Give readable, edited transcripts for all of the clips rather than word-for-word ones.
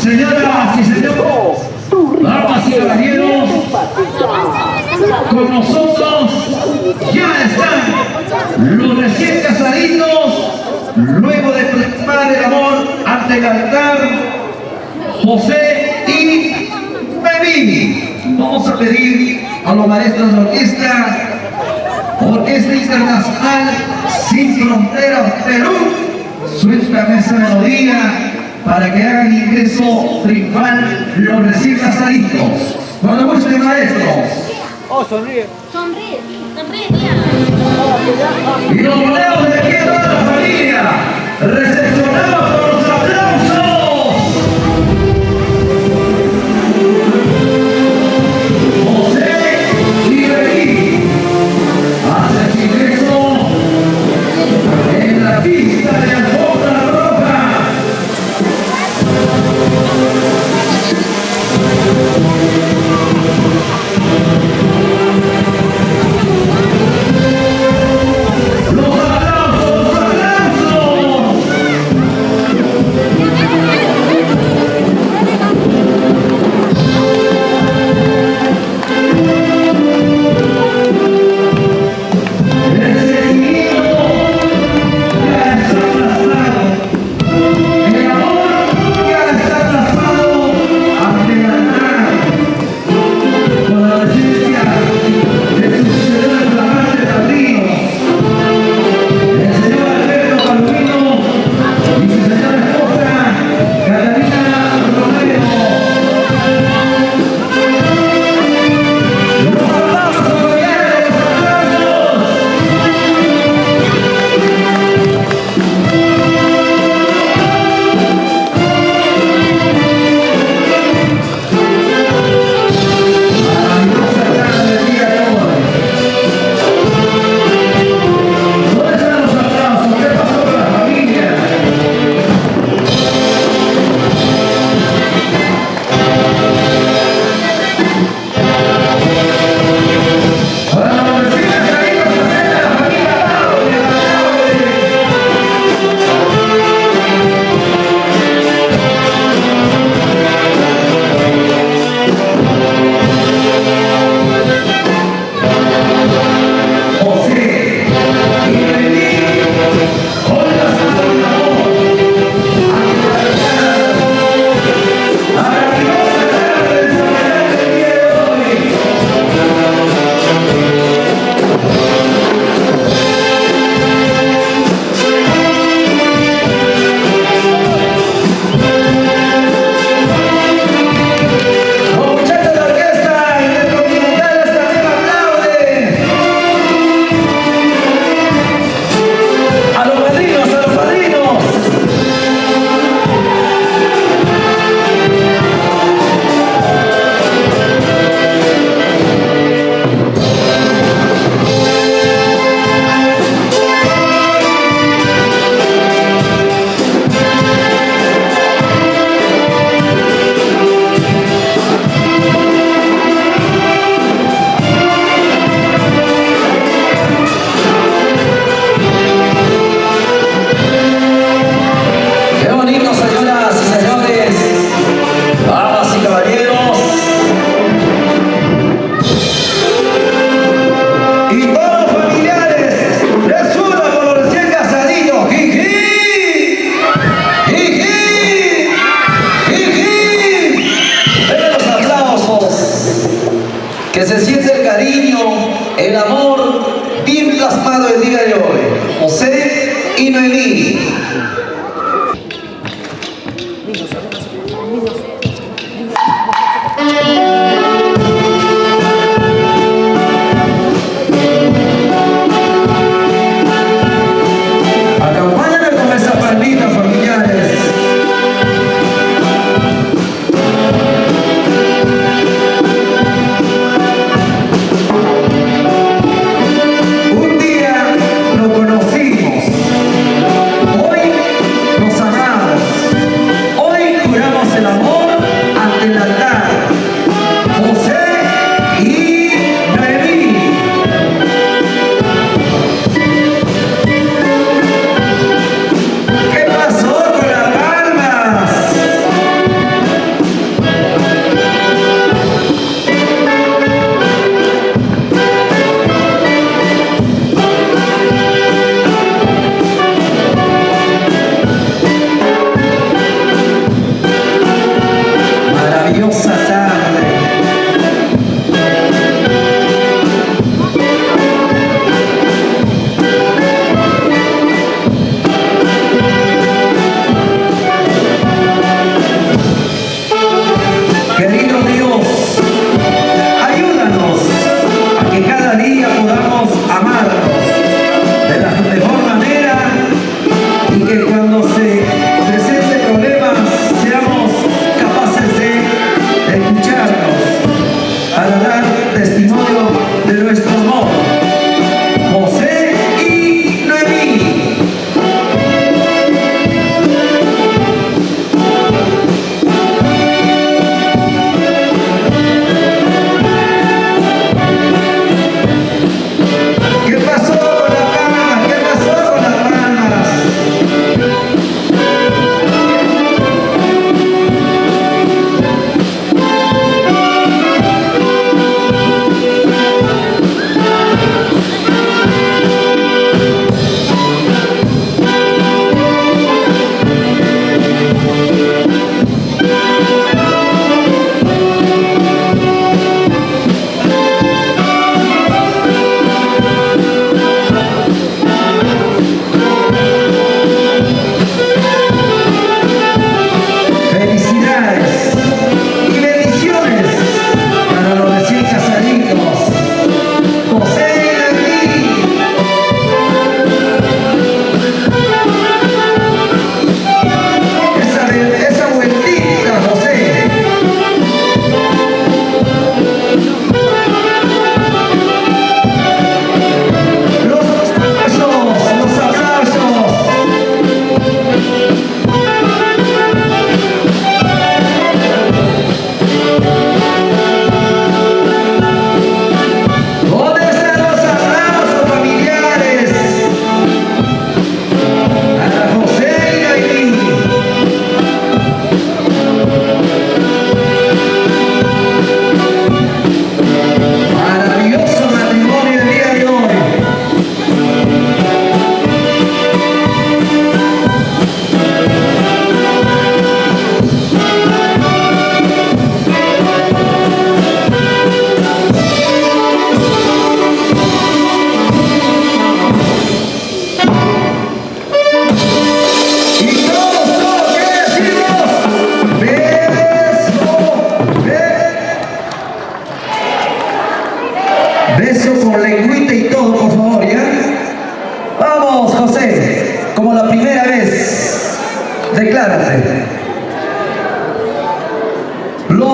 Señoras y señores, damas y caballeros, con nosotros ya están los recién casaditos, luego de plasmar el amor ante el altar, José y Memi. Vamos a pedir a los maestros de Orquesta Internacional Sin Fronteras Perú, suéltame esa melodía para que hagan ingreso triunfal los recién casaditos. Cuando gusten, maestros. Oh, sonríe. Sonríe, sonríe, tía. Y los ponemos de aquí a toda la familia, recepcionados por los aplausos. José y Memi hacen su ingreso en la pista de alfombra roja. Los aplausos, los aplausos.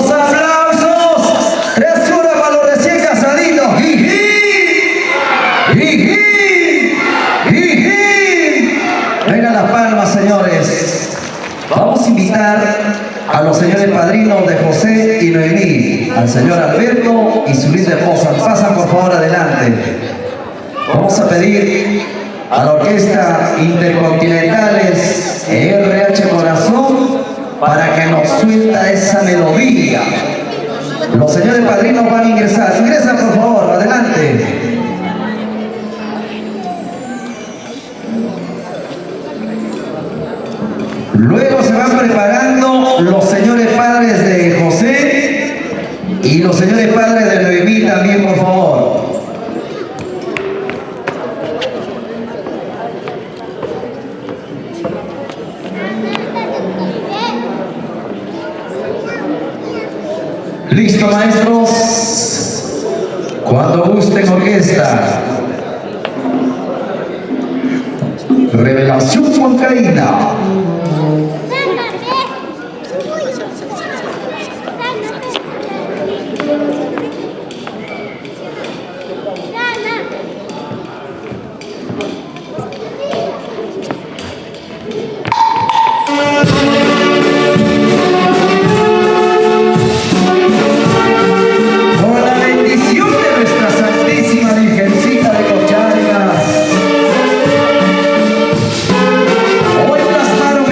Los aplausos. Es una para los recién casaditos. ¡Jiji! ¡Jiji! ¡Jiji! Vengan las palmas, señores. Vamos a invitar a los señores padrinos de José y Noemí, al señor Alberto y su linda esposa. Pasan por favor adelante. Vamos a pedir a la Orquesta Intercontinentales RH Corazón para que nos suelta esa melodía. Los señores padrinos van a ingresar. Ingresan por favor, adelante. Luego se van preparando los señores padres de José y los señores padres de Noemí también, por favor. ¿Listo, maestros? Cuando gusten, orquesta. Revelación Huancaína. Hoy plasmaron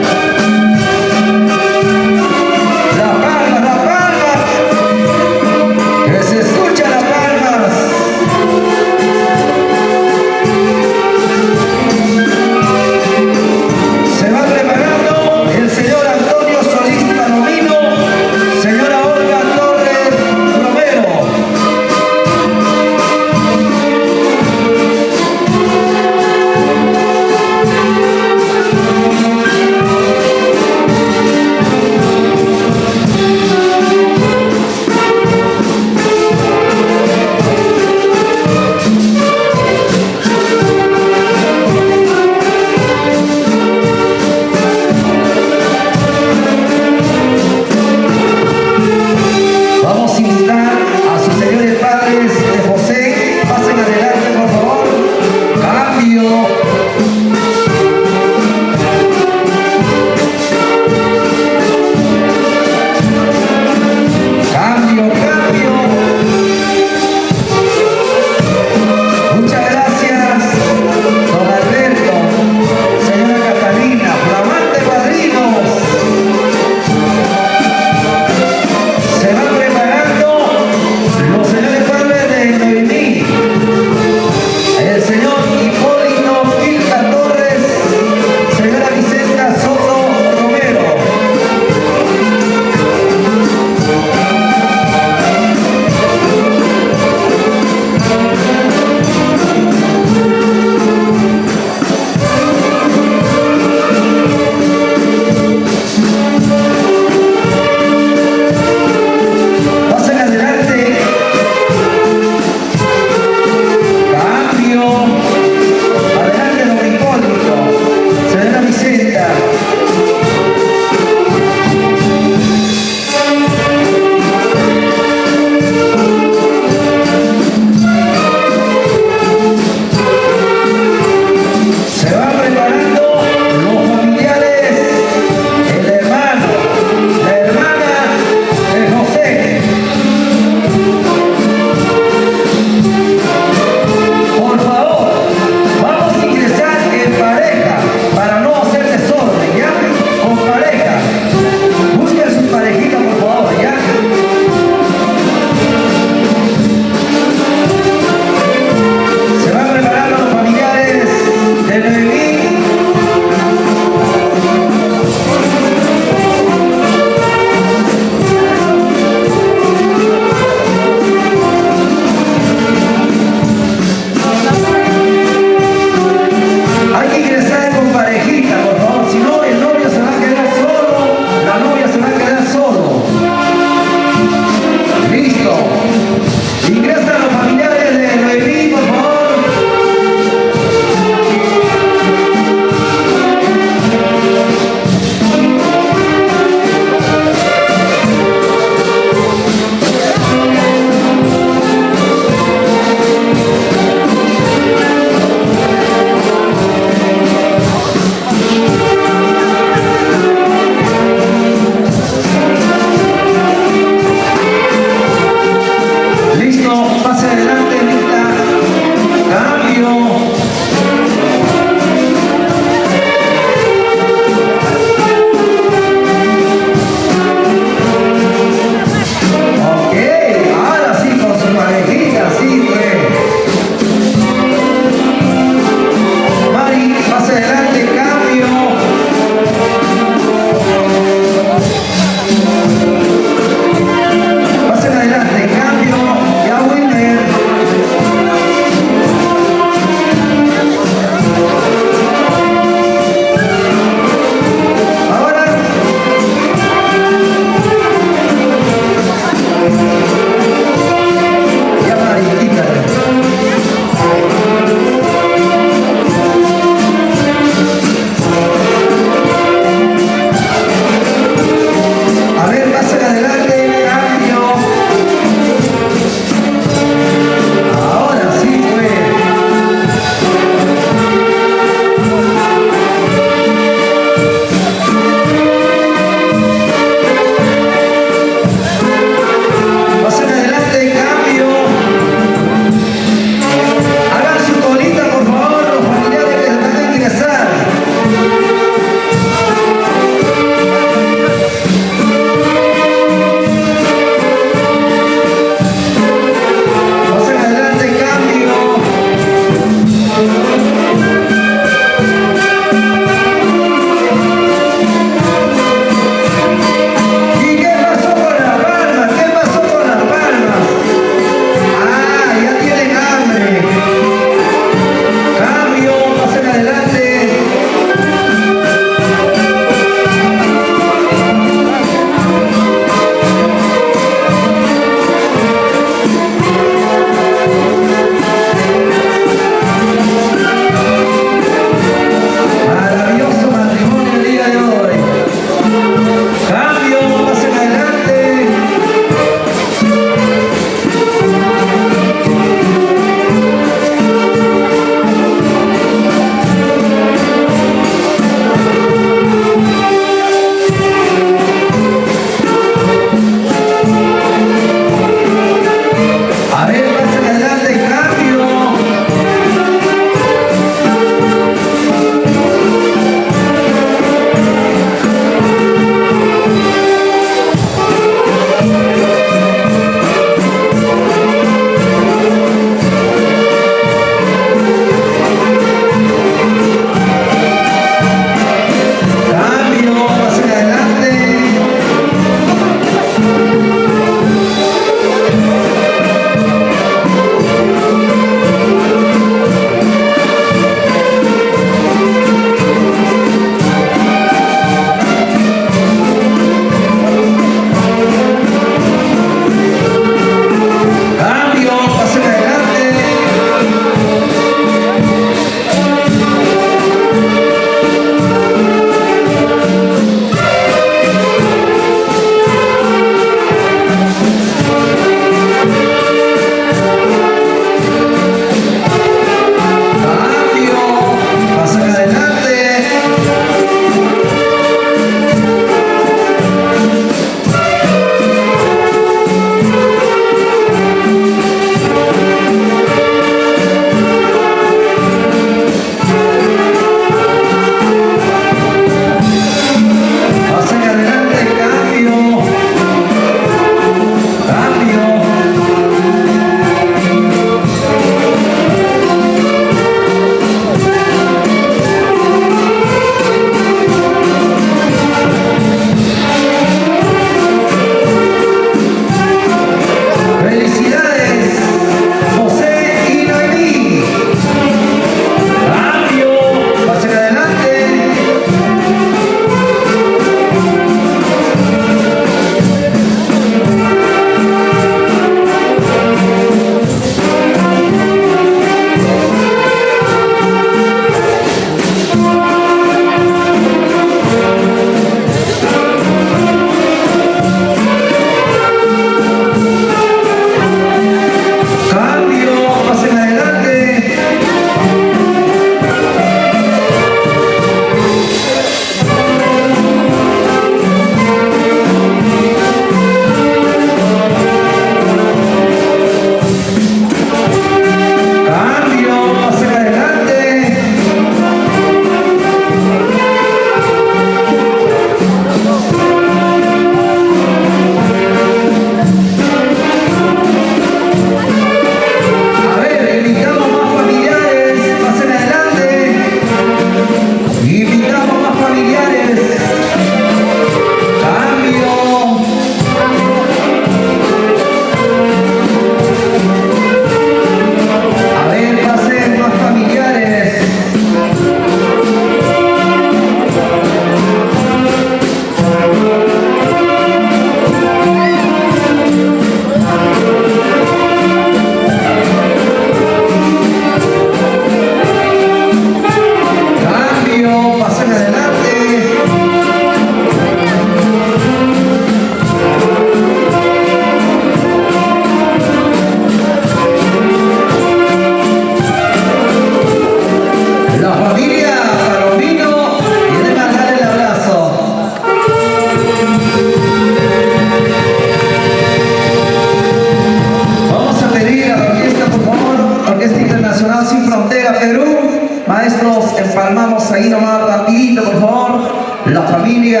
empalmamos ahí nomás rapidito, por favor. La familia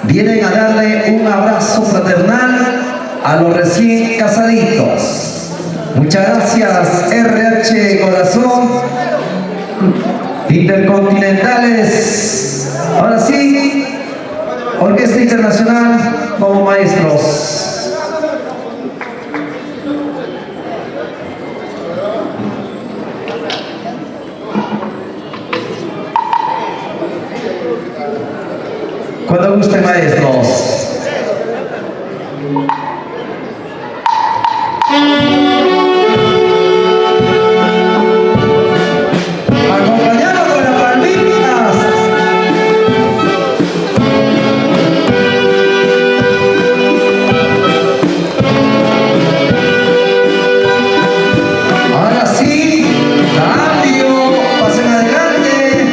vienen a darle un abrazo fraternal a los recién casaditos. Muchas gracias, RH Corazón, Intercontinentales. Ahora sí, Orquesta Internacional como maestros. Cuando gusten, maestros. Acompañado con las palmitas. Ahora sí, cambio, pasen adelante.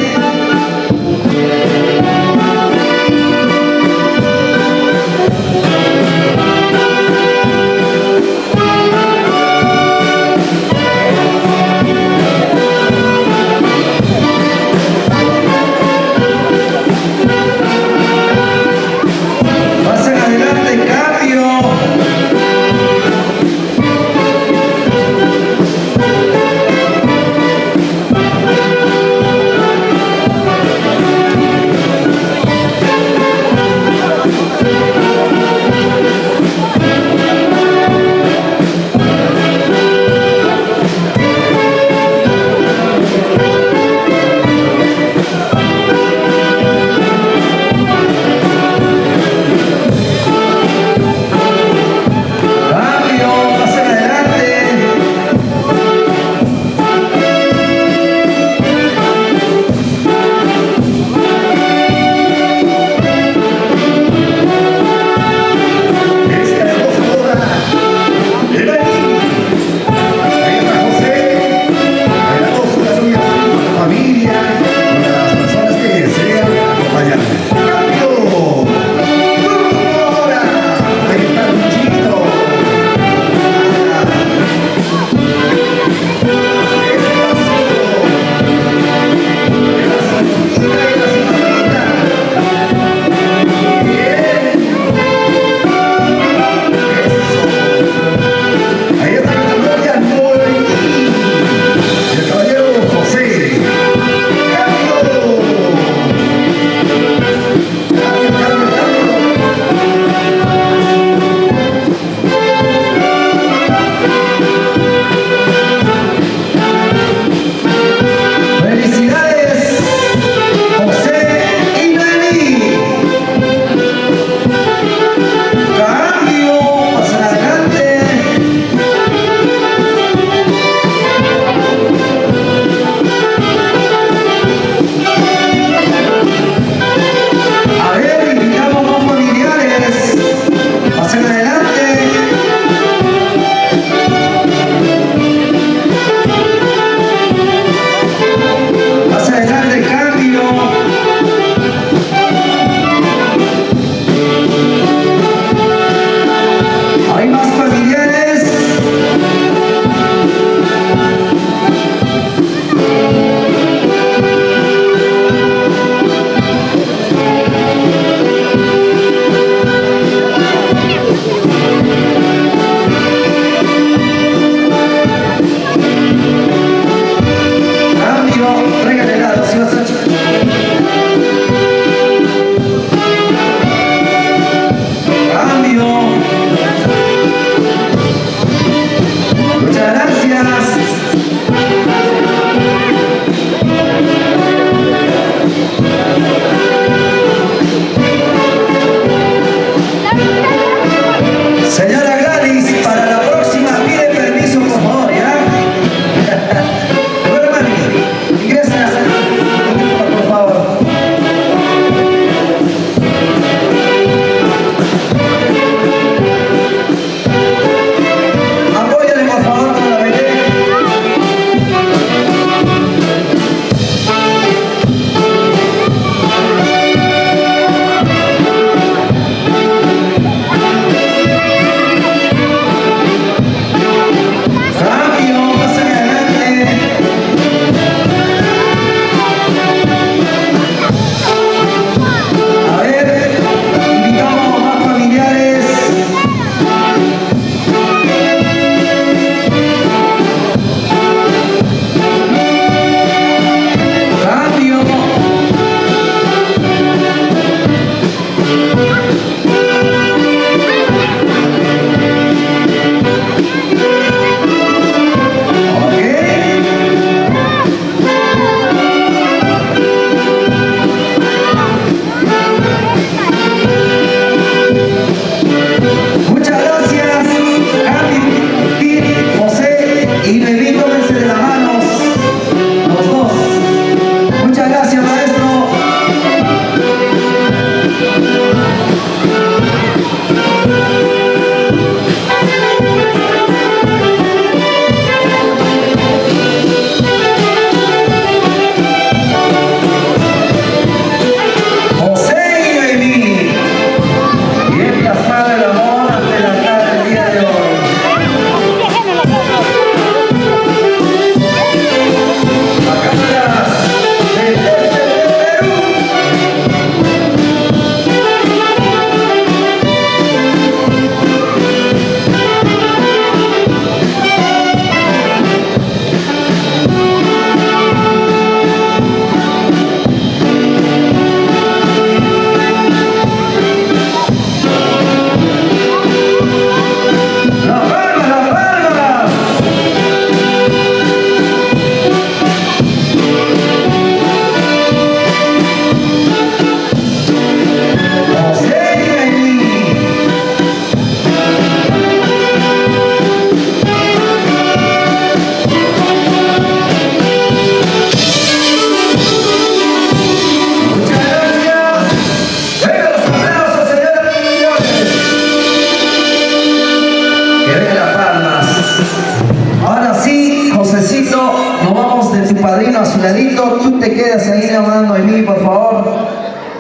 llamada Noemí, por favor.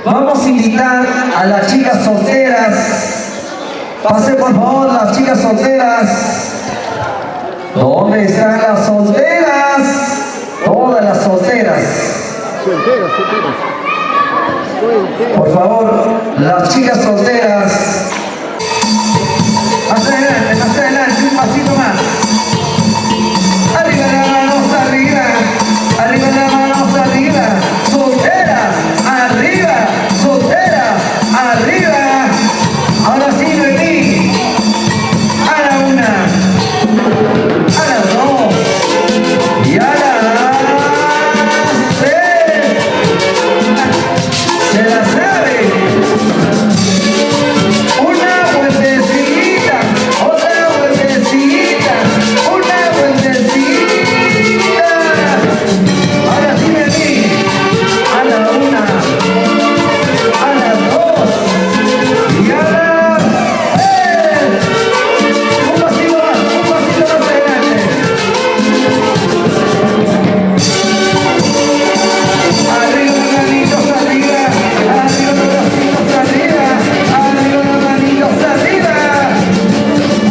Vamos a invitar a las chicas solteras. Pase por favor las chicas solteras. ¿Dónde están las solteras? Todas las solteras. Por favor, las chicas solteras. Más adelante, un pasito más. Arriba las manos, arriba. Arriba las manos, arriba. Solteras, arriba. Solteras, arriba. Ahora sí, Noemí. A la una. A la dos. Y a la tres. Se la sabe. Una vueltecita. Otra vueltecita. Una vueltecita. Ahora sí, Noemí. A la una. A la dos. Y a la tres. Un pasito más adelante. Arriba las manitos arriba, arriba los bracitos arriba, arriba las manitos arriba.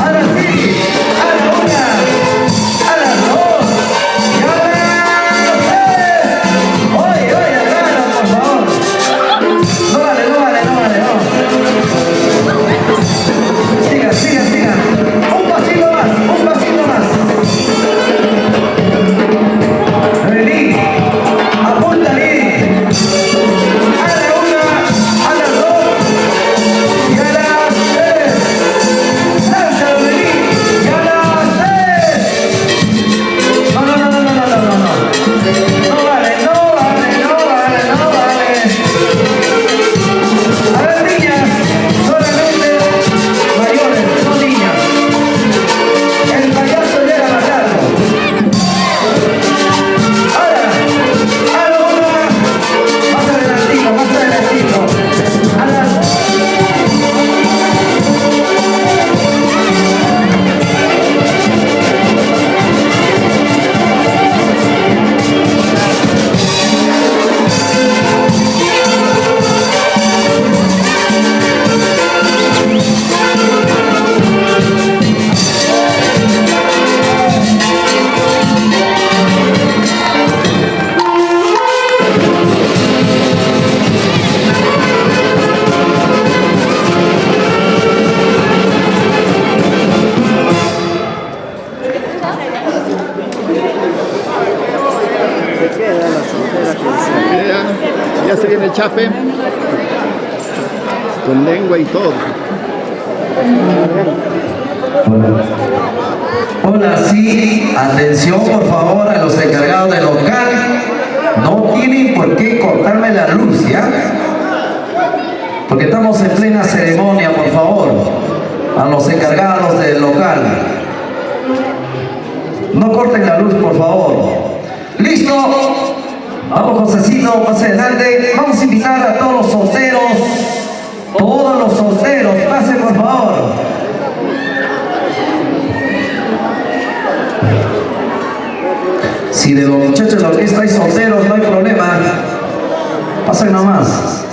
Ahora sí, a la una, a las dos y a las tres. Oye, hermano, por favor. No vale, no. Siga. Un pasito más. Vení, apunta bien. A la una, a las dos y a las tres. Lánzalo, vení. Y a las tres. No. No vale. A ver, niñas, solamente mayores, no niñas. El payaso llega más largo. Ahora, a la una, más adelantito. A las Ya se viene el chape con lengua y todo. Hola, sí, atención por favor a los encargados del local. No tienen por qué cortarme la luz, ¿ya? Porque estamos en plena ceremonia, por favor. A los encargados del local. No corten la luz, por favor. ¿Listo? Vamos, Josecito, más adelante. Vamos a invitar a todos los solteros. Todos los solteros, pasen por favor. Si de los muchachos de la orquesta hay solteros, no hay problema. Pasen nomás.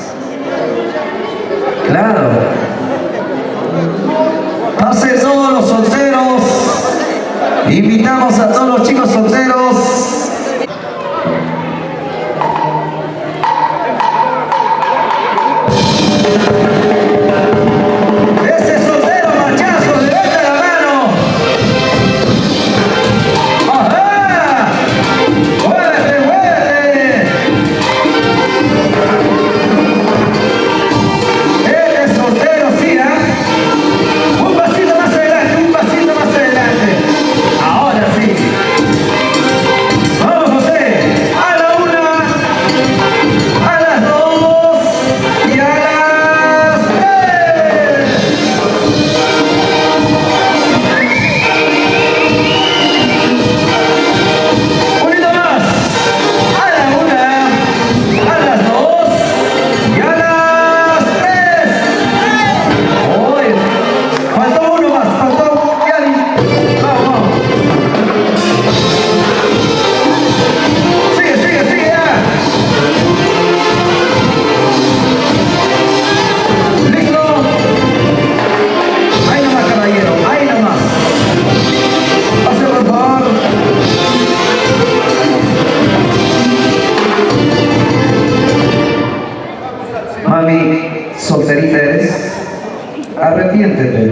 Claro. Pasen todos los solteros. Invitamos a todos los chicos solteros. Ese soltero machazo, levanta la mano. ¡Ajá! ¡Muévete! Este soltero, sí, ¿eh? Un pasito más adelante. Ahora sí. Vamos, José. A la una, a las dos y a las Mami, solterita eres, arrepiéntete.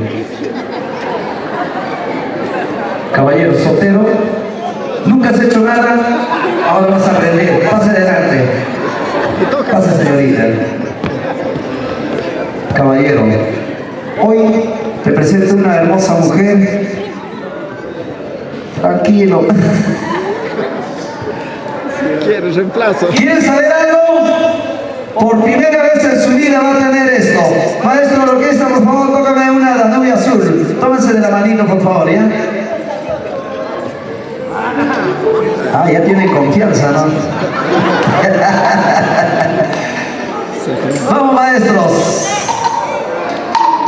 Caballero soltero, nunca has hecho nada, ahora vas a aprender. Pase adelante. Pase, señorita. Caballero, hoy te presento una hermosa mujer. Tranquilo. ¿Quieres reemplazo? ¿Quieres saber algo? Por primera vez en su vida va a tener esto. Maestro de la orquesta, por favor, tócame una Danubio Azul. Tómense de la manito, por favor, ¿ya? Ah, ya tienen confianza, ¿no? Vamos, maestros.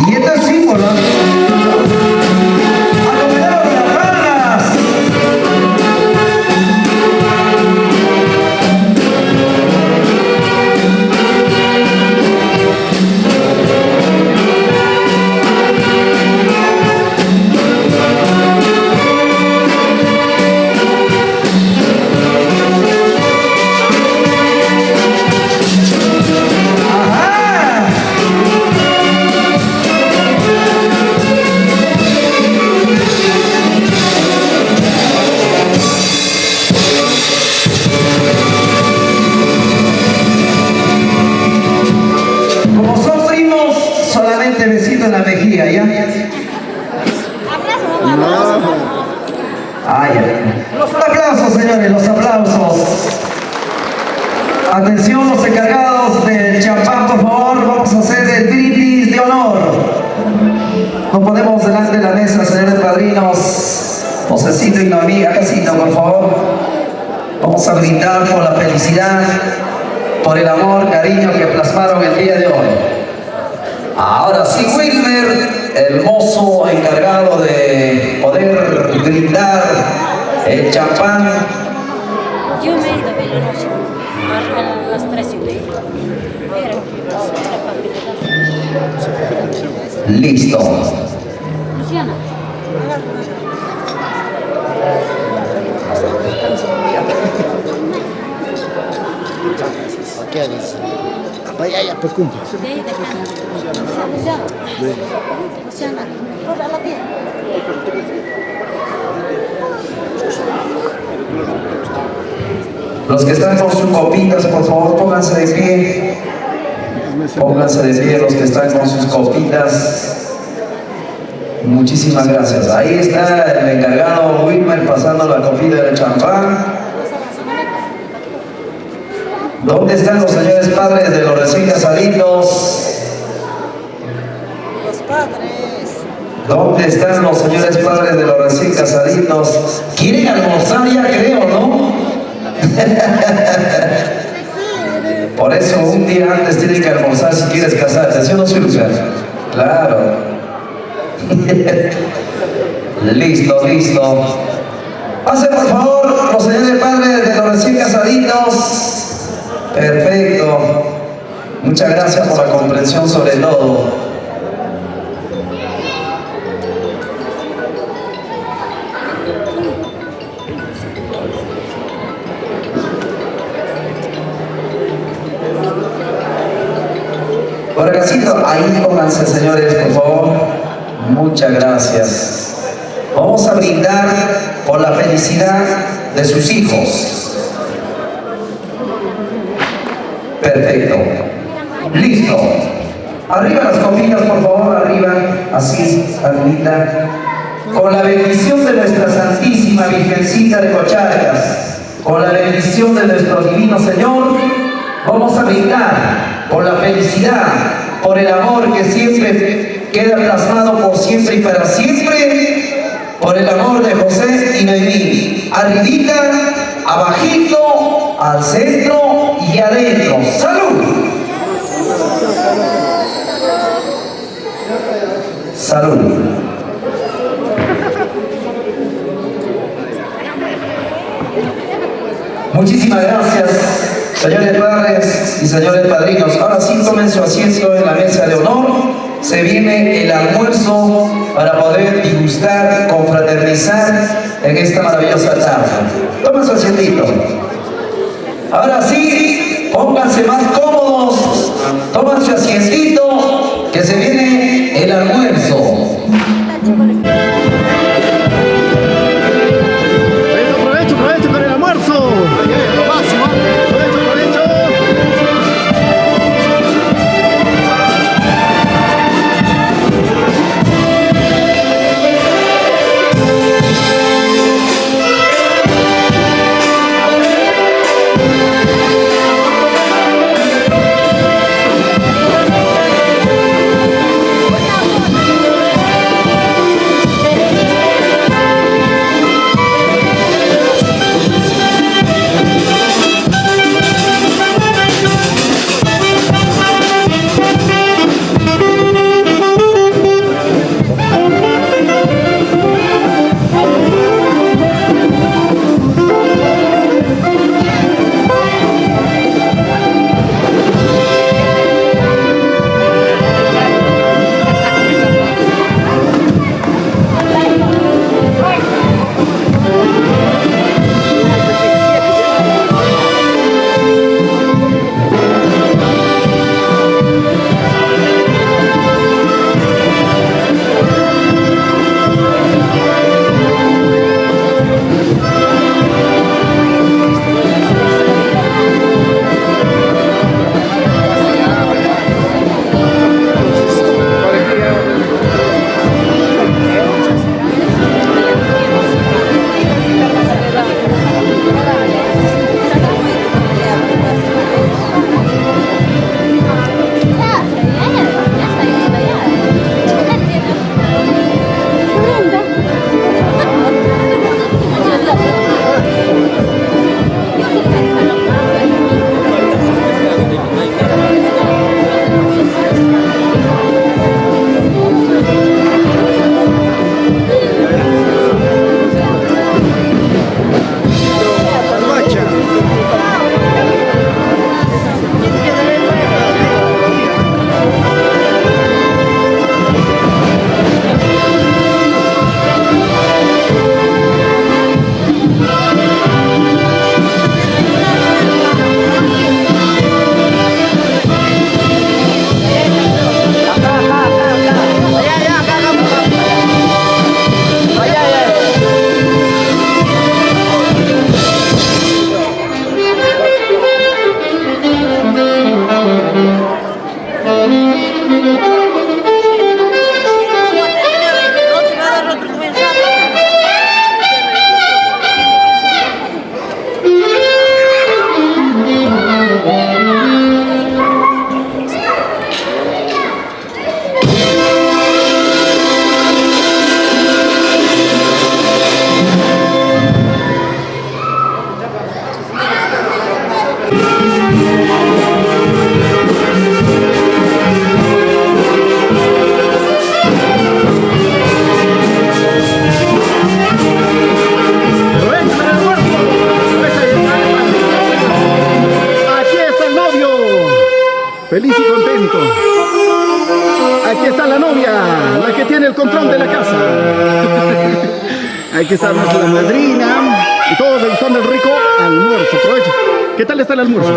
Y esto es símbolo. Acompañado con las palmas. Besito en la mejilla, ¿ya? Ah, ya. Los aplausos, señores, los aplausos. Atención, los encargados del champán, por favor. Vamos a hacer el brindis de honor. Nos ponemos delante de la mesa, señores padrinos. Josecito y Noemí, Casito, por favor. Vamos a brindar por la felicidad, por el amor, cariño que plasmaron el día de hoy. Ahora sí, Wilmer, el mozo encargado de poder brindar el champán. Yo me he ido de la noche a las 3:30. Listo. Luciana. ¿Qué dices? Vaya, ya, pues cumple. Luciana. Roda la piel. Los que están con sus copitas, por favor, pónganse de pie. Pónganse de pie los que están con sus copitas. Muchísimas gracias. Ahí está el encargado Wilmer pasando la copita del champán. ¿Dónde están los señores padres de los recién casaditos? Los padres. ¿Dónde están los señores padres de los recién casaditos? ¿Quieren almorzar ya, creo, no? Por eso un día antes tienen que almorzar si quieres casarte, ¿sí o no, Silvia? Claro. Listo, listo. Pasen por favor los señores padres de los recién casaditos. Perfecto. Muchas gracias por la comprensión sobre todo. Borgasito, ahí pónganse, señores, por favor. Muchas gracias. Vamos a brindar por la felicidad de sus hijos. Perfecto. Listo. Arriba las copitas, por favor, arriba. Así, arribita. Con la bendición de nuestra Santísima Virgencita de Cocharcas, con la bendición de nuestro Divino Señor, vamos a brindar por la felicidad, por el amor que siempre queda plasmado por siempre y para siempre, por el amor de José y Noemí. Arribita, abajito, al centro y adentro. ¡Salud! Salud. Muchísimas gracias, señores padres y señores padrinos. Ahora sí, tomen su asiento en la mesa de honor. Se viene el almuerzo para poder degustar, confraternizar en esta maravillosa tarde. Tomen su asientito. Ahora sí, pónganse más cómodos. Tomen su Aquí está el novio, feliz y contento. Aquí está la novia, la que tiene el control de la casa. Aquí está nuestra madrina y todos degustando el rico almuerzo. Provecho. ¿Qué tal está el almuerzo?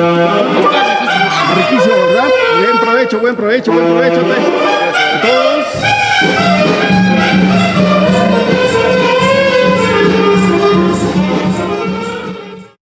Riquísimo, ¿verdad? Buen provecho, buen provecho, buen provecho. A todos.